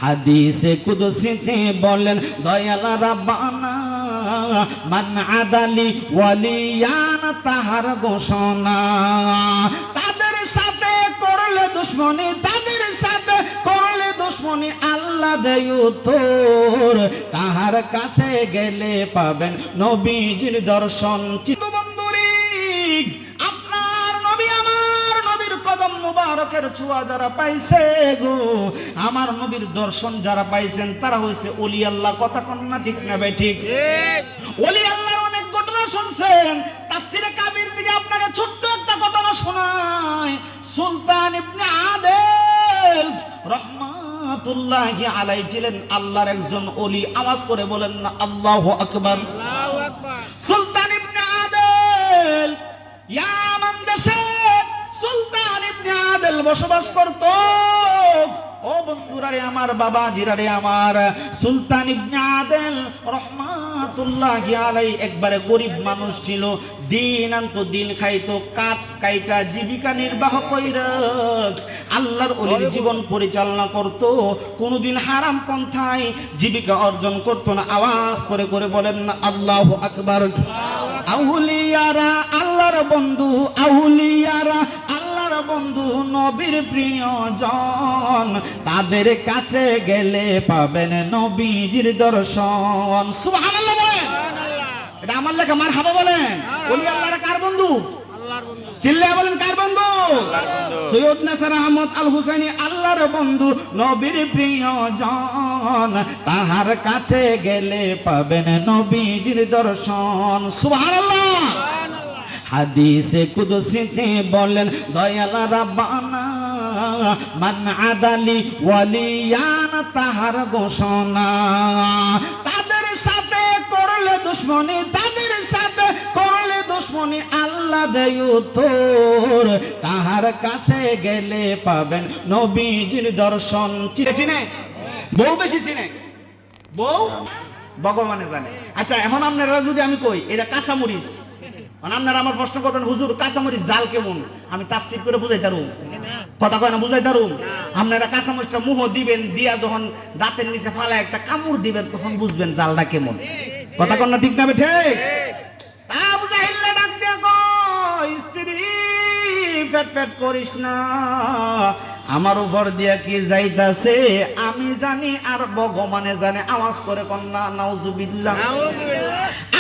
হাদিসে কুদসিতে বলেন দয়াল রাব্বানা মান আদালি ওয়ালিয়ান তাহার ঘোষণা, তাদের সাথে করলে দুশমনি, তাদের সাথে করলে দুশমনি আল্লাহ দেয় উত্তর, তাহার কাছে গেলে পাবেন নবীজির দর্শন। মুবারকের ছোঁয়া যারা পাইছে গো, আমার নবীর দর্শন যারা পাইছেন তারা হইছে ওলি আল্লাহ। কথা কোন না ঠিক না ভাই? ঠিক। ওলি আল্লাহর অনেক ঘটনা শুনছেন, তাফসিরে কাবির থেকে আপনাকে ছোট্ট একটা ঘটনা শোনাই। সুলতান ইবনে আদেল রহমাতুল্লাহি আলাইহি ছিলেন আল্লাহর একজন ওলি। আওয়াজ করে বলেন না আল্লাহু আকবার। আল্লাহু আকবার। সুলতান ইবনে আদেল ইয়ামান দেশে সুলতান ইবনে আদেল বসবাস করত। ও বন্ধুরা রে আমার, বাবা জিরারে আমার, সুলতান ইবনে আদেল রহমাতুল্লাহি আলাইহি একবারে গরিব মানুষ ছিল। দিন আনতো দিন খাইতো, কাঠ কাইটা জীবিকা নির্বাহ কইরা আল্লাহর ওলির জীবন পরিচালনা করত। কোনদিন হারাম পন্থায় জীবিকা অর্জন করত না। আওয়াজ করে করে বলেন না আল্লাহু আকবার। আউলিয়ারা আল্লাহর বন্ধু, আউলিয়ারা আল্লাহর বন্ধু, নবীর প্রিয়জন, তাদের কাছে গেলে পাবেন নবীজির দর্শন। সুবহানাল্লাহ বলেন। এটা আমার লেখা, মারহাবা বলেন। ওলি আল্লাহর কার বন্ধু? আল্লাহর বন্ধু। চিল্লায়া বলেন কার বন্ধু? আল্লাহর বন্ধু। সৈয়দ নাসির আহমদ আল হুসাইনি আল্লাহর বন্ধু, নবীর প্রিয়জন, তাহার কাছে গেলে পাবেন নবীজির দর্শন। সুবহানাল্লাহ। হাদিসে কুদসিতে বলেন দয়াল রাব্বানা মান আদালি ওয়ালিয়ান তাহার ঘোষণা, তাদের সাথে করলে দুশমনি, তাদের সাথে করলে দুশমনি আল্লাহ দেয় উত্তর, তাহার কাছে গেলে পাবেন নবীজির দর্শন। চিনে? বউ বেশি চিনে? বউ ভগবানে জানে। আচ্ছা এখন আপনারা যদি আমি কই এটা কাঁচামরিচ, আপনারা আমার প্রশ্ন করবেন হুজুর কাঁচামরিচ জাল কেমন? আমি তাফসীর করে বুঝাই তারুম। কথা কয় না বুঝাই তারুম। আপনারা কাঁচামরিচটা মুহ দিবেন, দিয়া যখন দাঁতের নিচে ফালায় একটা কামড় দিবেন তখন বুঝবেন জালটা কেমন। কথা কন না ঠিক না? ঠিক। আবু জাহেল ডাক দিয়া কয় স্ত্রী পেট পেট করিস না, আমার উপর দিয়া কি যাইতাছে আমি জানি আর ভগবানে জানে। আওয়াজ করে কন্যা নাউজুবিল্লাহ।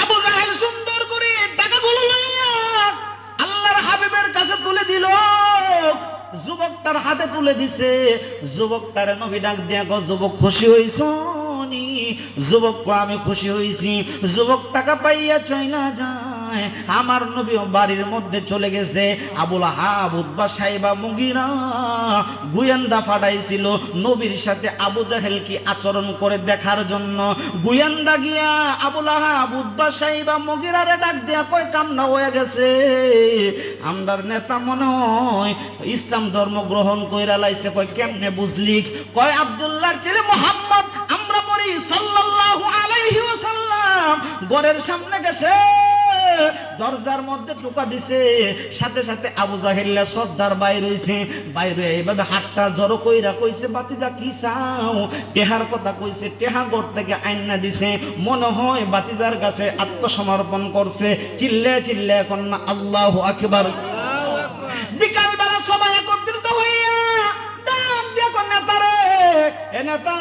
আবু জাহেল সুন্দর করে টাকাগুলো লইয়া আল্লাহর হাবিবের কাছে তুলে দিল। যুবক তার হাতে তুলে দিছে। যুবক তার নবী ডাক দিয়া গো যুবক খুশি হইছ নি? যুবক আমি খুশি হইছি। যুবক টাকা পাইয়া চইলা যায়। আমার নবী বাড়ির মধ্যে চলে গেছে। আবুল আহাব উতবা সাইবা মুগিরা গুয়েন্দা ফাটাইছিল নবীর সাথে আবু জাহেল কি আচরণ করে দেখার জন্য। গুয়েন্দা গিয়া আবুল আহাব উতবা সাইবা মুগিরারে ডাক দিয়া কয় কামনা হয়ে গেছে, আমরার নেতা মনে হয় ইসলাম ধর্ম গ্রহণ কইরা লাইছে। কয় কেমনে বুঝলি? কয় আব্দুল্লাহর ছেলে মুহাম্মদ আমরা পড়ি সাল্লাল্লাহু আলাইহি ওয়াসাল্লাম ঘরের সামনে গেছে, দরজার মধ্যে টোকা দিছে, সাথে সাথে আবু জাহেল্লা সর্দার বাইর হইছে। বাইরে এইভাবে হাতটা জড়ো কইরা কইছে বাতিজা কি চাও? টেহার কথা কইছে। টেহা ঘর থেকে আইনা দিছে। মনে হয় বাতিজার কাছে আত্মসমর্পণ করছে। চিল্লে চিল্লে এখন না আল্লাহু আকবার। বিকাল বেলা সবাই একত্রিত হইয়া ডাক দিয়া কোন নেতারে, এ নেতা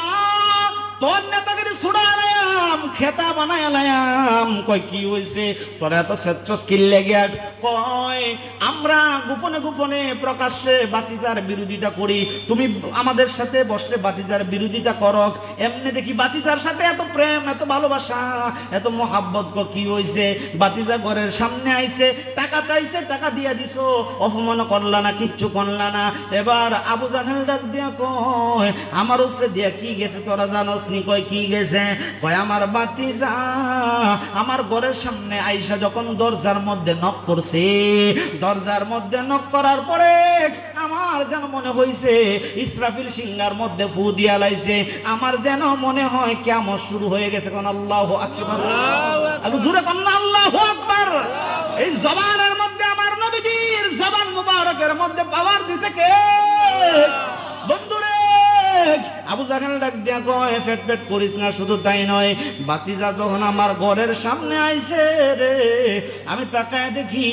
তোর নেতাকে ছুড়ালাম, খেতা বানাইলাম। কয় কি হইছে তোর এত সেচ্ছস কিল্লে গিয়া? কয় আমরা গোপনে গোপনে প্রকাশ্যে বাতিজার বিরোধিতা করি, তুমি আমাদের সাথে বসলে বাতিজার বিরোধিতা করক। এমনি দেখি বাতিজার সাথে এত প্রেম, এত ভালোবাসা, এত মোহাব্বত। কি হইছে? বাতিজা ঘরের সামনে আইছে, টাকা চাইছে, টাকা দিয়া দিছো, অপমান করলা না, কিচ্ছু করলা না। এবার আবু জাহেল ডাক দিয়া কয় আমার উপরে দিয়া কি গেছে তোরা জানোস নি? কয় কি গেছে? কয় আমার বাতিজা আমার ঘরের সামনে আইসা যখন দরজার মধ্যে নক করছে, দরজার মধ্যে নক করার পরে আমার যেন মনে হইছে ইসরাফিল সিংহার মধ্যে ফু দিয়া লাইছে। আমার যেন মনে হয় কিয়ামত শুরু হয়ে গেছে। কোন আল্লাহু আকবার। আলু জোরে কোন আল্লাহু আকবার। এই জবানের মধ্যে আমার নবীজির জবান মুবারকের মধ্যে পাওয়ার দিছে কে? বন্ধুরে আবু জাহেল ডাক দিয়া কয় ফেট ফেট করিস না, শুধু তাই নয়, বাতিজা যখন আমার ঘরের সামনে আইছে রে, আমি তাকায় দেখি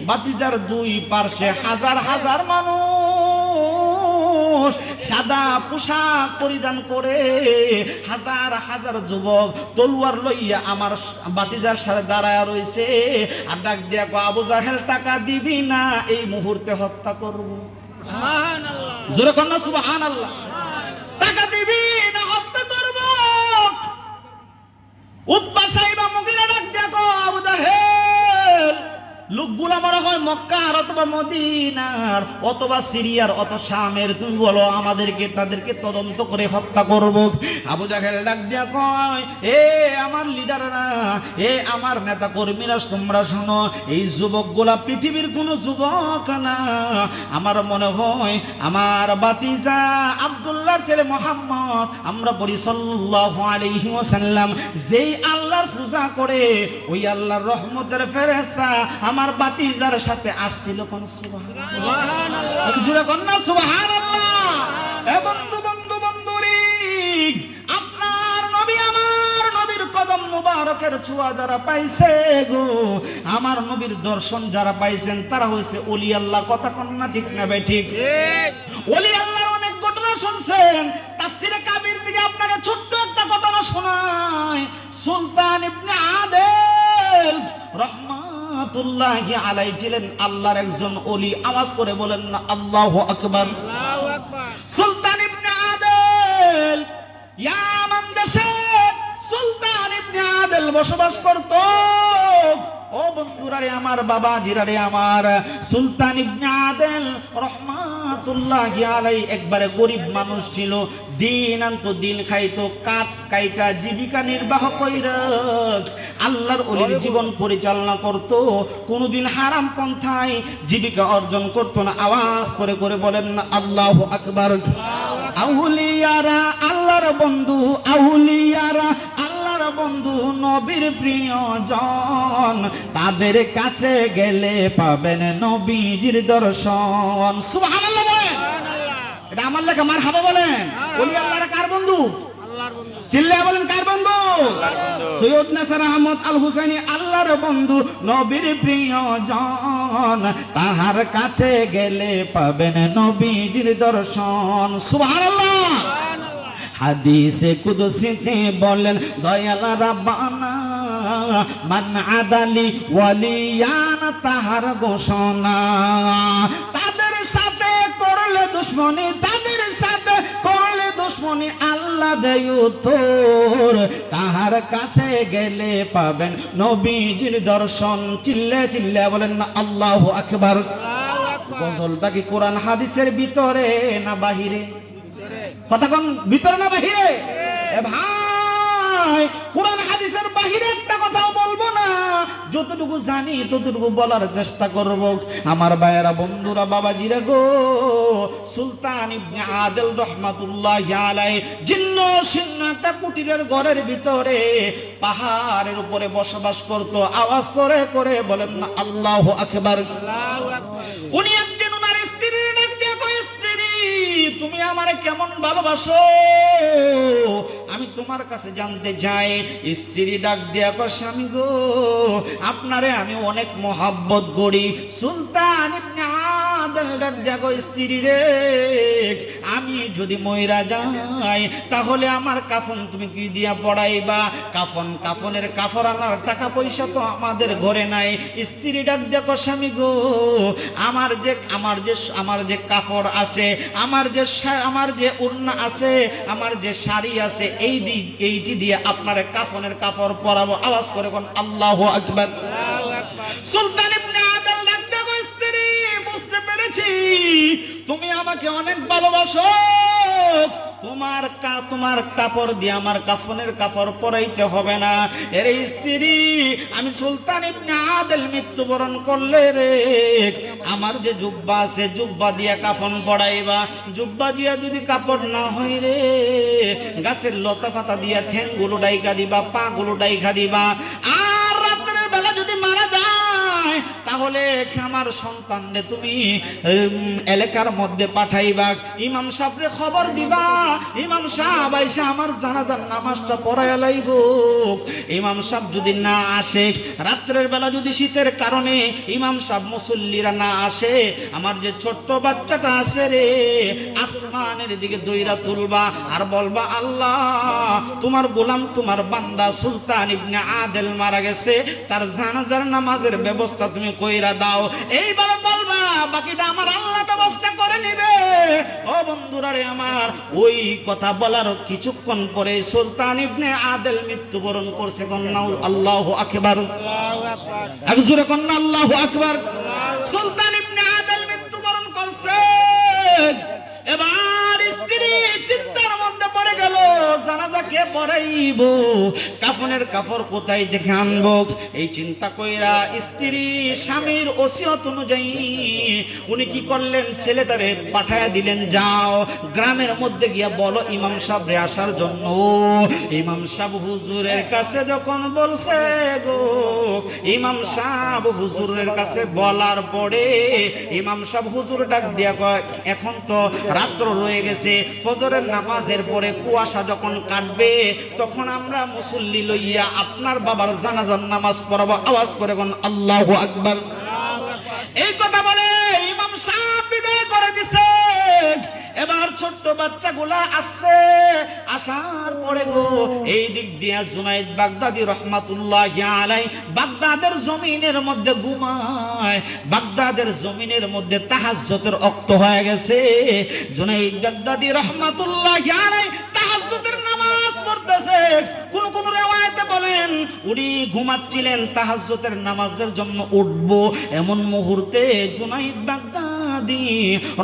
বাতিজার দুই পার্শ্বে হাজার হাজার মানুষ সাদা পোশাক পরিধান করে, হাজার হাজার যুবক তলোয়ার লইয়া আমার বাতিজার সাথে দাঁড়ায় রয়েছে। আর ডাক দিয়া কয় আবু জাহেল টাকা দিবি না, এই মুহূর্তে হত্যা করব। জোরে কন্যা সুবহানাল্লাহ। টাকা দিবি না হত্যা করব। উতবা সাইবা মুগিরা ডাক দিয়া কয় আবু জাহেল, লোকগুলা মনে হয় মক্কার অথবা মদিনার অথবা সিরিয়ার অথবা শামের, তুমি বলো আমাদেরকে তাদেরকে তদন্ত করে হত্যা করব। আবু জাহেল ডাক দিয়া কয় এ আমার লিডাররা, এ আমার নেতা কর্মীরা, তোমরা শোনো, এই যুবকগুলা পৃথিবীর কোনো যুবক না। আমার মনে হয় আমার বাতিজা আব্দুল্লাহর ছেলে মুহাম্মদ, আমরা পড়ি সাল্লাল্লাহু আলাইহি ওয়াসাল্লাম, যেই আল্লাহর পূজা করে ওই আল্লাহর রহমতের ফেরেশতা আমার বাতিজার সাথে আসছিল। কোন সুবহানাল্লাহ, জোরে কোন না সুবহানাল্লাহ। এ বন্ধু বন্ধু বন্ধুরি, আপনার নবী আমার নবীর কদম মুবারকের ছোঁয়া যারা পাইছে গো, আমার নবীর দর্শন যারা পাইছেন তারা হইছে ওলি আল্লাহ। কথা কোন না ঠিক না ভাই? ঠিক। ওলি আল্লাহর অনেক ঘটনা শুনছেন, তাফসীরে কাবীর থেকে আপনাকে ছোট্ট একটা ঘটনা শোনায়। সুলতান ইবনে আদেল রহমাতুল্লাহি আলাইহি ছিলেন আল্লাহর একজন ওলি। আওয়াজ করে বলেন না আল্লাহু আকবার। আল্লাহু আকবার। সুলতান ইবনে আদেল ইয়ামান দেশে সুলতান ইবনে আদেল বসবাস করত। ও বন্ধুরা রে আমার, বাবা জিরারে আমার, সুলতান ইবনে আদেল রহমাতুল্লাহি আলাইহি একবারে গরিব মানুষ ছিল। দিন আনতো দিন খাইতো, কাঠ কাইটা জীবিকা নির্বাহ কইরা আল্লাহর ওলির জীবন পরিচালনা করত। কোনদিন হারাম পন্থায় জীবিকা অর্জন করত না। আওয়াজ করে করে বলেন না আল্লাহু আকবার। আউলিয়ারা আল্লাহর বন্ধু, আউলিয়ারা আল্লাহর বন্ধু, নবীর প্রিয়জন, তাদের কাছে গেলে পাবেন নবীজির দর্শন। সুবহানাল্লাহ বলেন। এটা আমার লেখা, মারহাবা বলেন। ওলি আল্লাহর কার বন্ধু? আল্লাহর বন্ধু। চিল্লায়া বলেন কার বন্ধু? আল্লাহর বন্ধু। সৈয়দ নাসর আহমদ আল হুসাইনি আল্লাহর বন্ধু, নবীর প্রিয়জন, তাহার কাছে গেলে পাবেন নবীজির দর্শন। সুবহানাল্লাহ। হাদিসে কুদসিতে বলেন দয়াল রাব্বানা, মান আদালি ওয়ালিয়ান, তাহার ঘোষণা, তাদের সাথে করলে দুশমনি, তাদের সাথে করলে দুশমনি, আল্লাহ দেয় উত্তর, তাহার কাছে গেলে পাবেন নবীজির দর্শন। চিল্লে চিল্লে বলেন না আল্লাহু আকবার। গজলটা কি কোরআন হাদিসের ভিতরে না বাহিরে? কথা কোন, ভিতরে না বাহিরে? এ ভাই, কোরআন হাদিসের বাহিরে একটা কথাও বলবো না, যতটুকু জানি ততটুকু বলার চেষ্টা করব। আমার ভাইয়েরা, বন্ধুরা, বাবাজিরা গো, সুলতান ইবনে আদেল রহমাতুল্লাহি আলাইহি জিন্ন শীর্ণ একটা কুটিরের ঘরের ভিতরে পাহাড়ের উপরে বসবাস করত। আওয়াজ করে করে বলেন না আল্লাহু আকবার। আল্লাহু আকবার। উনি একদিন ওনার স্ত্রীর ডাক দিয়ে কয়, স্ত্রী তুমি আমারে কেমন ভালোবাসো, আমি তোমার কাছে জানতে চাই। স্ত্রী ডাক দিয়া কয়, স্বামী গো, আপনারে আমি অনেক মহব্বত করি। সুলতান ইবনে আদেল ডাক দিয়া কয়, স্ত্রী রে, আমি যদি মইরা যাই তাহলে আমার কাফন তুমি কি দিয়া পড়াইবা? কাফনের কাফর আনার টাকা পয়সা তো আমাদের ঘরে নাই। স্ত্রী ডাক দিয়া কয়, স্বামী গো, আমার যে কাফর আছে, আমার যে উড়না আছে, আমার যে শাড়ি আছে, এইটি দিয়ে আপনার কাফনের কাপড় পরাবো। আওয়াজ করে কোন আল্লাহু আকবার। সুলতান ইবনে আদেল ডাক দিয়া কয়, স্ত্রী বুঝতে পেরেছি তুমি আমাকে অনেক ভালোবাসো, তোমার কাপড় দিয়ে আমার কাফনের কাপড় পরাইতে হবে না। এরে স্ত্রী, আমি সুলতান ইবনে আদেল মৃত্যুবরণ করলে রে, আমার যে জুব্বা আছে, জুব্বা দিয়া কাফন পড়াইবা। জুব্বা দিয়া যদি কাপড় না হয় রে, গাছের লতা পাতা দিয়া ঠ্যাংগুলো ডাইকা দিবা, পা গুলো ডাইকা দিবা। আর রাতের বেলা যদি মারা যায় তাহলে আমার সন্তানরে তুমি এলাকার মধ্যে পাঠাইবা, ইমাম সাহেবরে খবর দিবা, ইমাম সাহেব আইসা আমার জানাজার নামাজটা পড়াইয়া লাইব। ইমাম সাহেব যদি না আসে, রাত্রের বেলা যদি শীতের কারণে ইমাম সাহেব মুসল্লিরা না আসে, আমার যে ছোট্ট বাচ্চাটা আছে রে, আসমানের দিকে দইরা তুলবা আর বলবা, আল্লাহ তোমার গোলাম তোমার বান্দা সুলতান ইবনে আদেল মারা গেছে, তার জানাজার নামাজের ব্যবস্থা তুমি কইরা দাও। এইভাবে বলবা, বাকিটা আমার আল্লাহ ব্যবস্থা করে নিবে। ও বন্ধুরা রে আমার, ওই কথা বলার কিছুক্ষণ পরে সুলতান ইবনে আদেল মৃত্যুবরণ করছে। কন্যা আল্লাহু আকবার, আর জোরে কন্যা আল্লাহু আকবার। সুলতান ইবনে আদেল মৃত্যুবরণ করছে। এবার স্ত্রী চিন্তার মধ্যে পড়ে গেল, জানাজা কে পড়াইব, কাফনের কাপড় কোথায় দেখে আনবো। এই চিন্তা কইরা স্ত্রী স্বামীর ওসিয়ত অনুযায়ী উনি কি করলেন, ছেলেটারে পাঠায়া দিলেন, যাও গ্রামের মধ্যে গিয়া বলো ইমাম সাহেবরে আসার জন্য। ইমাম সাহেব হুজুরের কাছে যখন বলছে গো, ইমাম সাহেব হুজুরের কাছে বলার পরে ইমাম সাহেব হুজুর ডাক দিয়া কয়, এখন তো রাত্র রয়ে গেছে, ফজরের নামাজের পরে কুয়াশা যখন কাটবে, তখন আমরা মুসল্লি লইয়া আপনার বাবার জানাজার নামাজ পড়াবো। আওয়াজ করে কোন আল্লাহু আকবার। এই কথা বলে ইমাম সাহেব বিদায় করে দিছে। এবার ছোট্ট বাচ্চাগুলা আসছে, আসার পরে গো এই দিক দিয়া জুনাইদ বাগদাদি রহমাতুল্লাহি আলাইহি বাগদাদের জমিনের মধ্যে ঘুমায়। বাগদাদের জমিনের মধ্যে তাহাজ্জুদের ওয়াক্ত হয়ে গেছে। জুনাইদ বাগদাদি রহমাতুল্লাহি আলাইহি তাহাজ্জুদের নামাজ পড়তেছে। কোন কোন riwayate বলেন উনি ঘুমাচ্ছিলেন, তাহাজ্জুদের নামাজের জন্য উঠবো, এমন মুহূর্তে জুনাইদ বাগদাদি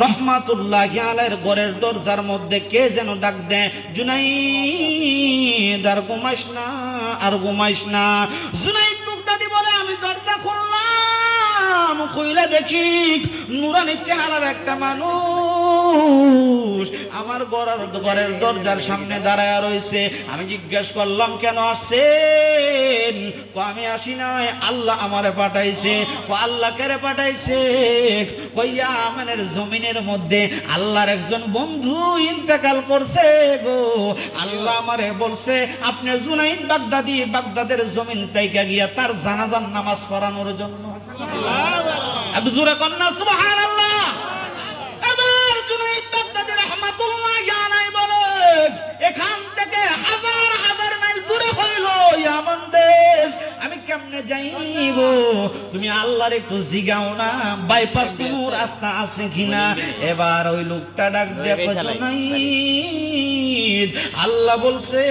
রহমাতুল্লাহি আলাইহির ঘরের দরজার মধ্যে কে যেন ডাক দেয়, জুনাইদ আর ঘুমাইস না, আর ঘুমাইস না। জুনাইদ বাগদাদি বলে, আমি দরজা খুললাম, খুইলা দেখি নুরানি চেহারার একটা মানুষ আমার ঘরের দরজার সামনে দাঁড়ায় রয়েছে। আমি জিজ্ঞেস করলাম, কেন আসছেন? আমি আসি নাই, আল্লাহ আমারে পাঠাইছে। আল্লাহ কেরে পাঠাইছে? কইয়া আমাদের জমিনের মধ্যে আল্লাহর একজন বন্ধু ইন্তেকাল করছে গো, আল্লাহ আমারে বলছে আপনি জুনাইদ বাগদাদি বাগদাদের জমিন থেকে গিয়া তার জানাজার নামাজ পড়ানোর জন্য। আবু জোরে কন্না সুবহানাল্লাহ। এবার জুনাইদ বাগদাদি রাহমাতুল্লাহি আলাইহি বলে, এখান থেকে হাজার হাজার মাইল দূরে হইল ইয়ামান দেশ, আমি কেমনে যাইব? তুমি আল্লাহর একটু জিগাও না, বাইপাস কোনো রাস্তা আছে কিনা। এবার ওই লোকটা ডাক দেখো, জুনাইদ আল্লাহ বলছে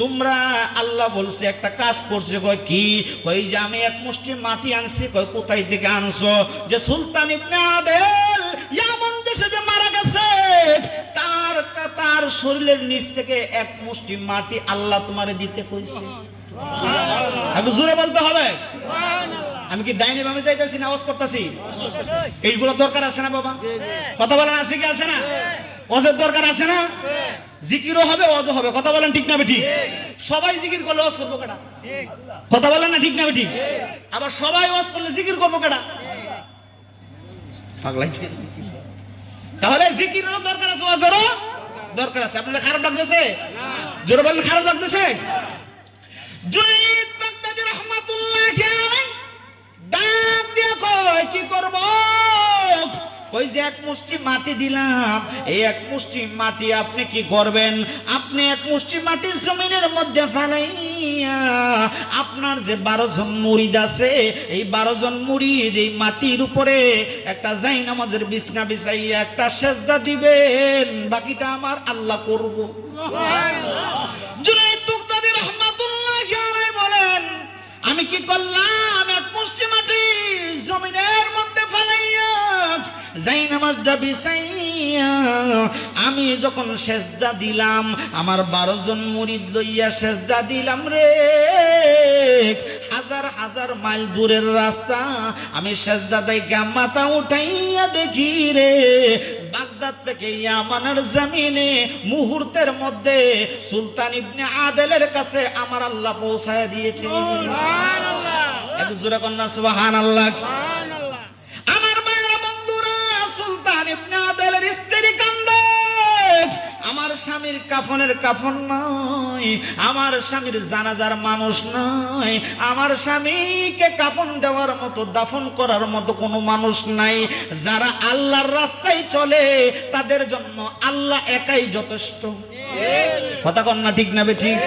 তোমরা, আল্লাহ বলছে একটা কাজ করছে। কয় কি? কই যে আমি এক মুষ্টি মাটি আনছি। কয় কোথায় থেকে আনছো? যে সুলতান ইবনে আদেল ইয়ামান দেশে যে মারা গেছে, তার শরীরের নিচ থেকে এক মুষ্টি মাটি আল্লাহ তোমারে দিতে কইছে। একটু জোরে বলতে হবে। আমি কি ডাইনে বামে যাইতাছি না আওয়াজ করতেছি? এইগুলো দরকার আছে না বাবা? কথা বলেন, আছে কি আছে না? ওয়াজের দরকার আছে না? জিকিরও হবে, ওয়াজও হবে। কথা বলেন ঠিক না বেঠিক? সবাই জিকির করলে ওয়াজ করবো কেডা? কথা বলেন না ঠিক না বেঠিক? আবার সবাই ওয়াজ করলে জিকির করবো কেডা? পাগলাই। তাহলে জিকিরেরও দরকার আছে, ওয়াজেরও দরকার আছে। আপনাদের খারাপ লাগতেছে? জোরে বলেন, খারাপ লাগতেছে? জুনাইদ বাগদাদি রাহমাতুল্লাহি আলাইহি ডাক দিয়া কয়, কি করব? কই যে এক মুষ্টি মাটি দিলাম, এই এক মুষ্টি মাটি আপনি কি করবেন? আপনি এক মুষ্টি মাটি জমিনের মধ্যে ফেলাইয়া আপনার যে 12 জন মুরিদ আছে, এই 12 জন মুরিদ এই মাটির উপরে একটা জায়নামাজের বিছনা বিছাইয়া একটা সেজদা দিবেন, বাকিটা আমার আল্লাহ করব। সুবহানাল্লাহ। জুনাইদ বাগদাদি রাহমাতুল্লাহি আলাইহি বলেন, আমি কি করলাম? এক মুষ্টি মাটি জমিনের মধ্যে ফেলাইয়া জায়নামাজটা বিছাইয়া আমি যখন সেজদা দিলাম, আমার 12 জন মুরিদ লইয়া সেজদা দিলাম রে। হাজার হাজার মাইল দূরের রাস্তা, আমি সেজদা দেইয়া মাথা উঠাইয়া দেখি রে, বাগদাদ থেকে ইয়ামানের জমিনে মুহূর্তের মধ্যে সুলতান ইবনে আদেলের কাছে আমার আল্লাহ পৌঁছায় দিয়েছে। সুবহানাল্লাহ। এক জোরে কন্না সুবহানাল্লাহ। স্বামীর কাফনের কাফন নাই, আমার স্বামীর জানাজার মানুষ নাই, আমার স্বামীকে কাফন দেওয়ার মতো দাফন করার মতো কোনো মানুষ নাই। যারা আল্লাহর রাস্তায় চলে তাদের জন্য আল্লাহ একাই যথেষ্ট। কথা কন না ঠিক না বে ঠিক?